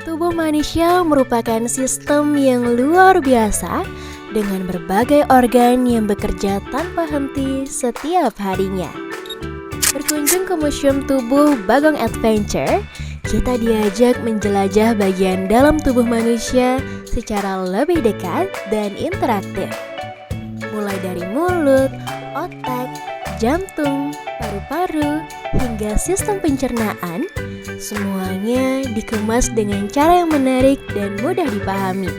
Tubuh manusia merupakan sistem yang luar biasa dengan berbagai organ yang bekerja tanpa henti setiap harinya. Berkunjung ke Museum Tubuh Bagong Adventure, kita diajak menjelajah bagian dalam tubuh manusia secara lebih dekat dan interaktif. Mulai dari mulut, otak, jantung, paru-paru, hingga sistem pencernaan, semuanya dikemas dengan cara yang menarik dan mudah dipahami.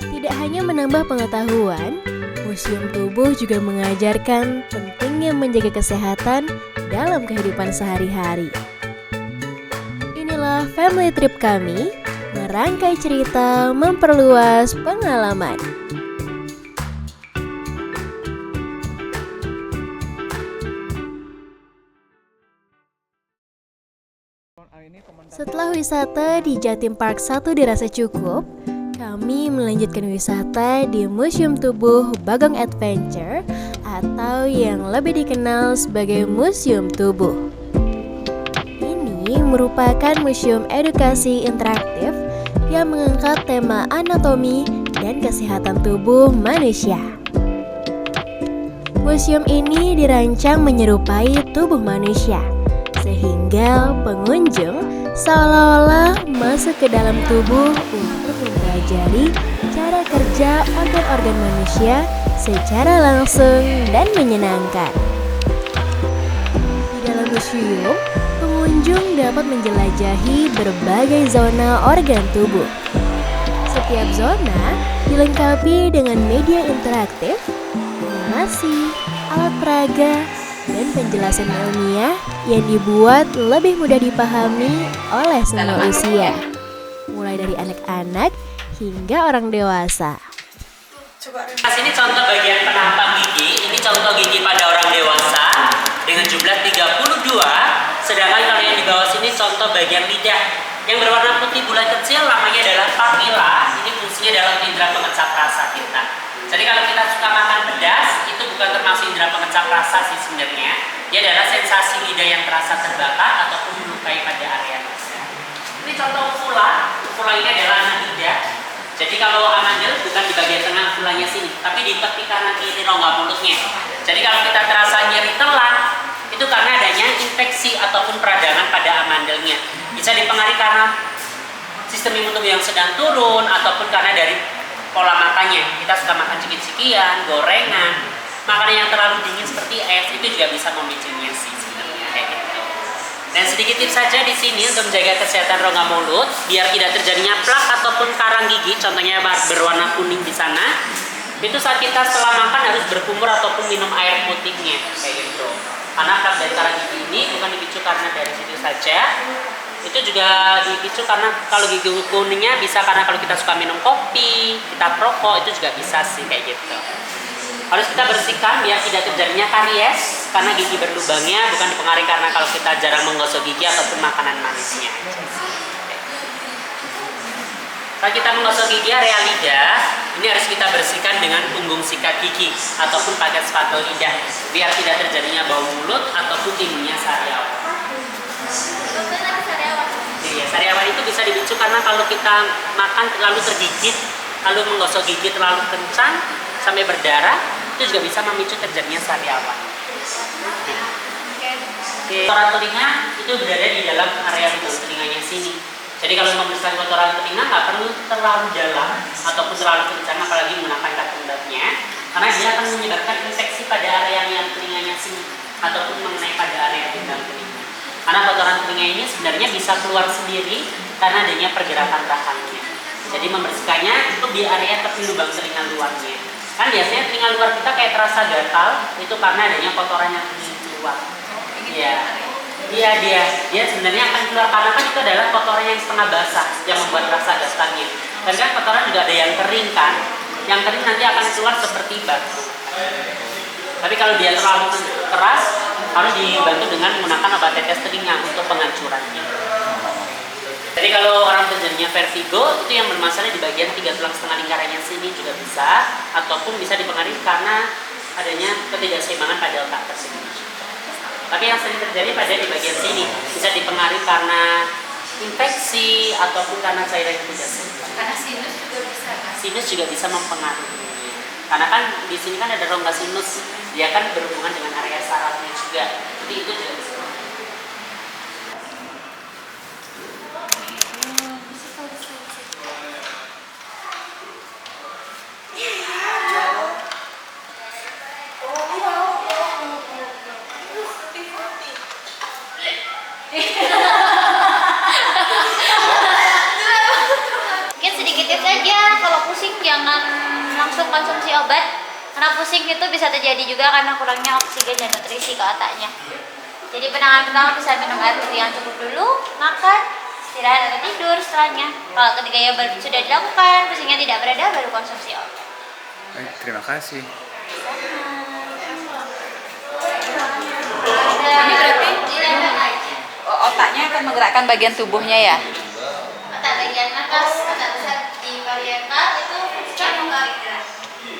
Tidak hanya menambah pengetahuan, Museum Tubuh juga mengajarkan pentingnya menjaga kesehatan dalam kehidupan sehari-hari. Inilah family trip kami, merangkai cerita, memperluas pengalaman. Setelah wisata di Jatim Park 1 dirasa cukup, kami melanjutkan wisata di Museum Tubuh Bagong Adventure atau yang lebih dikenal sebagai Museum Tubuh. Ini merupakan museum edukasi interaktif yang mengangkat tema anatomi dan kesehatan tubuh manusia. Museum ini dirancang menyerupai tubuh manusia, sehingga pengunjung seolah-olah masuk ke dalam tubuh untuk mempelajari cara kerja organ-organ manusia secara langsung dan menyenangkan. Di dalam museum, pengunjung dapat menjelajahi berbagai zona organ tubuh. Setiap zona dilengkapi dengan media interaktif, animasi, alat peraga, dan penjelasan ilmiah yang dibuat lebih mudah dipahami oleh semua usia, mulai dari anak-anak hingga orang dewasa. Mas, ini contoh bagian penampang gigi. Ini contoh gigi pada orang dewasa dengan jumlah 32. Sedangkan kalau yang di bawah sini contoh bagian lidah yang berwarna putih bulat kecil, namanya adalah papila. Ini fungsinya adalah indera pengecap rasa kita. Jadi kalau kita suka makan pedas, itu bukan termasuk indera pengecap rasa sih sebenarnya. Dia adalah sensasi lidah yang terasa terbakar ataupun melukai pada area lidah. Ini contoh ufula. Ufula ini adalah anak lidah. Jadi kalau amandel bukan di bagian tengah ufulanya sini, tapi di tepi kanan kiri rongga mulutnya. Jadi kalau kita terasa nyeri telan, itu karena adanya infeksi ataupun peradangan pada amandelnya. Bisa dipengaruhi karena sistem imun tubuh yang sedang turun ataupun karena dari pola makannya. Kita suka makan ciki-cikian, gorengan, makanan yang terlalu dingin seperti es, itu juga bisa memicunya sih sebenarnya kayak gitu. Dan sedikit tips saja di sini untuk menjaga kesehatan rongga mulut biar tidak terjadinya plak ataupun karang gigi, contohnya berwarna kuning di sana. Itu saat kita setelah makan harus berkumur ataupun minum air putihnya kayak gitu. Karena plak dan karang gigi ini bukan dipicu karena dari situ saja. Itu juga dipicu karena kalau gigi kuningnya bisa karena kalau kita suka minum kopi, kita perokok, itu juga bisa sih kayak gitu. Harus kita bersihkan biar tidak terjadinya karies karena gigi berlubangnya bukan dipengaruhi karena kalau kita jarang menggosok gigi ataupun makanan manisnya. Kalau kita menggosok gigi area lidah, ini harus kita bersihkan dengan punggung sikat gigi ataupun pakai spatula lidah biar tidak terjadinya bau mulut ataupun timbulnya sariawan. Iya, sariawan itu bisa dipicu karena kalau kita makan terlalu tergigit, lalu menggosok gigi terlalu kencang sampai berdarah, itu juga bisa memicu terjadinya sariawan. Kotoran telinga itu berada di dalam area lubang telinganya sini. Jadi kalau membersihkan kotoran telinga nggak perlu terlalu dalam ataupun terlalu kencang, apalagi menggunakan katundapnya, karena dia akan menyebabkan infeksi pada area yang telinganya sini ataupun mengenai pada area lubang telinga. Karena kotoran telinga ini sebenarnya bisa keluar sendiri karena adanya pergerakan rahangnya. Jadi membersihkannya itu di area tepi lubang telinga luarnya. Kan biasanya telinga luar kita kayak terasa gatal, itu karena adanya kotoran yang ingin keluar. Iya, dia sebenarnya akan keluar karena kan itu adalah kotoran yang setengah basah yang membuat rasa gatalnya. Dan kan kotoran juga ada yang kering kan, yang kering nanti akan keluar seperti batu. Tapi kalau dia terlalu keras, harus dibantu dengan menggunakan obat tetes telinga untuk penghancurannya. Jadi kalau orang terjadinya vertigo, itu yang bermasalah di bagian 3 tulang setengah lingkarannya sini juga bisa, ataupun bisa dipengaruhi karena adanya ketidakseimbangan pada otak tersebut. Tapi yang sering terjadi pada di bagian sini bisa dipengaruhi karena infeksi ataupun karena cairan yang tidak sehat. Karena sinus juga bisa kan? Sinus juga bisa mempengaruhi. Karena kan di sini kan ada rongga sinus, dia kan berhubungan dengan area sarafnya juga. Jadi itu juga bisa. Mungkin sedikit saja, kalau pusing jangan langsung konsumsi obat. Karena pusing itu bisa terjadi juga karena kurangnya oksigen dan nutrisi ke otaknya. Jadi penanganan pertama bisa minum air putih yang cukup dulu, makan, istirahat atau tidur setelahnya. Kalau ketika ya sudah dilakukan, pusingnya tidak bereda, baru konsumsi obat. Baik, terima kasih. Ini berarti Otaknya akan menggerakkan bagian tubuhnya ya? otak bagian atas, otak besar di parietal itu kan menarik gerak.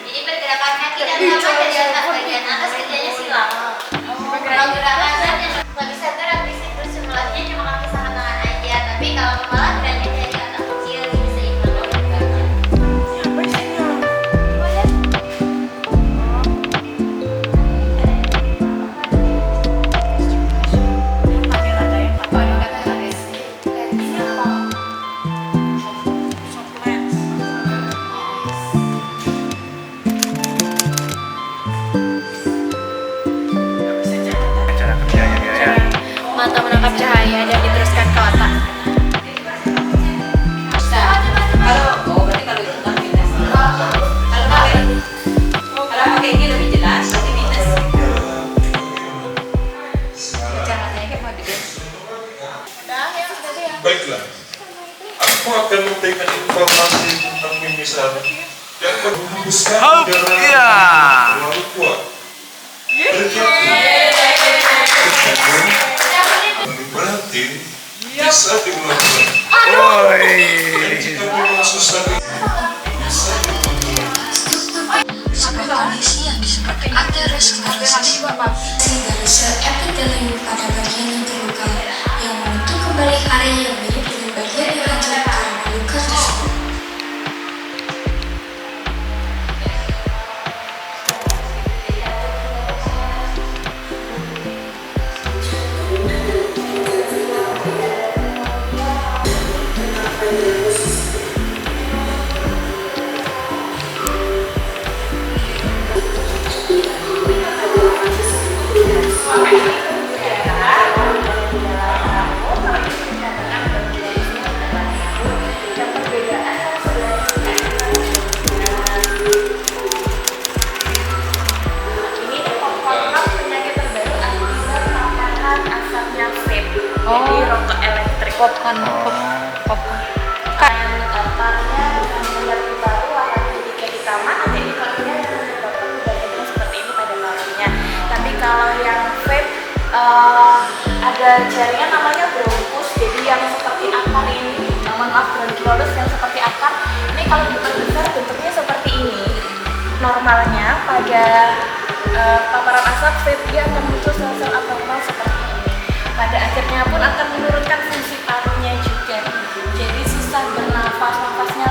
Jadi pergerakan kaki dan tangan dari otak bagian atas kerjanya silang. Kalau gerakan nggak bisa gerak di situ, simulasinya cuma kaki sama tangan aja. Tapi kalau kepala geraknya dari otak kecil jadi seimbang oleh bagian. Cara kerjanya ya. Mata menangkap cahaya dan diteruskan ke otak. Berarti kalau itu kan minus. Kalau pakai ini lebih jelas, tapi minus. Caranya kayak mau diganti. Baiklah, aku akan memberikan informasi tentang mimisan yang menghembuskan udara terlalu kuat. Berarti bisa diulang-ulang. Dan jika memang susah bisa diulang-ulang. Sebuah kondisi yang disebut aterosklerosis sehingga sel epitelium pada bagian yang terluka yang membentuk kembali area yang mirip dengan bagian yang hancur karena luka tersebut. Jadi rokok elektrik. Popcorn. Taparnya menjadi baru warnanya jadi kayak hitaman, nanti di kakinya yang menyebabkan badannya seperti ini pada malamnya. Tapi kalau yang vape ada jaringan namanya bronchus, jadi yang seperti akar ini, mohon maaf bronchioles yang seperti akar. Ini kalau diperbesar bentuknya seperti ini. Normalnya pada paparan asap vape dia akan muncul sel-sel abnormal seperti ini. Pada akhirnya pun akan menurunkan fungsi parunya juga. Jadi susah bernafas, nafasnya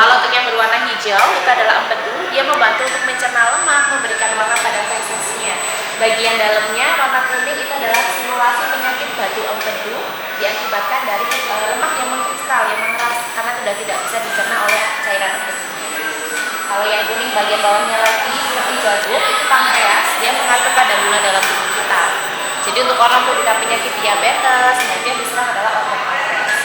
Kalau untuk yang berwarna hijau itu adalah empedu, dia membantu untuk mencerna lemak, memberikan warna pada fesesnya. Bagian dalamnya warna kuning itu adalah simulasi penyakit batu empedu diakibatkan dari lemak yang mengkristal, yang mengeras karena sudah tidak bisa dicerna oleh cairan empedu. Kalau yang kuning bagian bawahnya lagi seperti jagung itu pankreas, dia mengatur kadar gula dalam tubuh kita. Jadi untuk orang penderita penyakit diabetes, yang diserang adalah organ pankreas.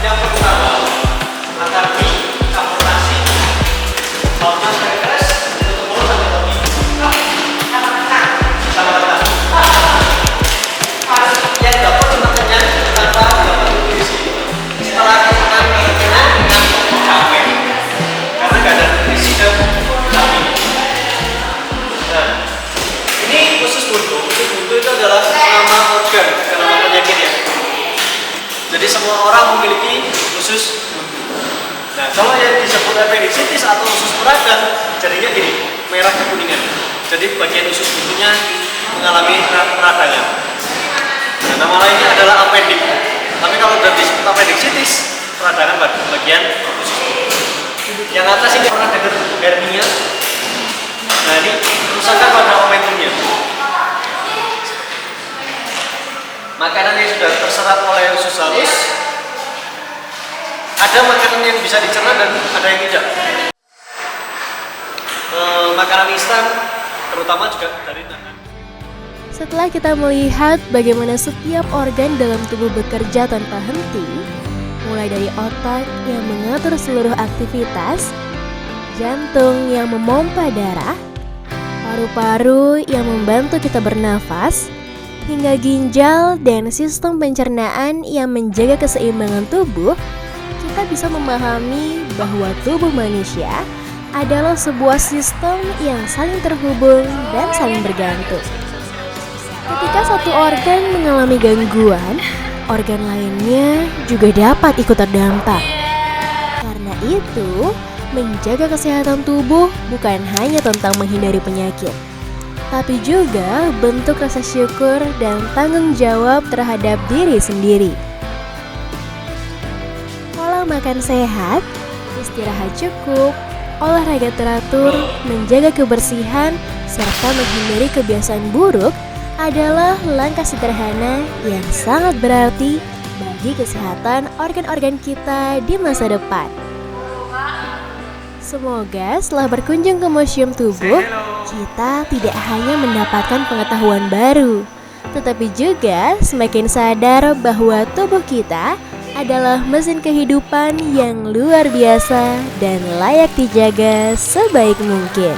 Yang pertama, agar mie campur nasi, sausnya peres, tutup mulut sampai topi. Sama rata. Yang dapat makannya tanpa dapat nutrisi. Setelah makan mie enak, capek karena gak ada nutrisi. appendicitis atau usus peradan jadinya gini, merah kekuningan. Jadi bagian usus buntunya mengalami peradangan. Nah, nama lainnya adalah appendix. Tapi kalau sudah disebut appendicitis, peradangan bagian usus buntu. Yang atas ini pernah dengar hernia. Nah, ini kerusakan pada omentumnya. Makanan yang sudah terserap oleh usus halus, ada makanan yang bisa dicerna dan ada yang tidak. Makanan instan terutama juga dari tangan. Setelah kita melihat bagaimana setiap organ dalam tubuh bekerja tanpa henti, mulai dari otak yang mengatur seluruh aktivitas, jantung yang memompa darah, paru-paru yang membantu kita bernafas, hingga ginjal dan sistem pencernaan yang menjaga keseimbangan tubuh, kita bisa memahami bahwa tubuh manusia adalah sebuah sistem yang saling terhubung dan saling bergantung. Ketika satu organ mengalami gangguan, organ lainnya juga dapat ikut terdampak. Karena itu, menjaga kesehatan tubuh bukan hanya tentang menghindari penyakit, tapi juga bentuk rasa syukur dan tanggung jawab terhadap diri sendiri. Pola makan sehat, istirahat cukup, olahraga teratur, menjaga kebersihan, serta menghindari kebiasaan buruk adalah langkah sederhana yang sangat berarti bagi kesehatan organ-organ kita di masa depan. Semoga setelah berkunjung ke Museum Tubuh, kita tidak hanya mendapatkan pengetahuan baru, tetapi juga semakin sadar bahwa tubuh kita adalah mesin kehidupan yang luar biasa dan layak dijaga sebaik mungkin.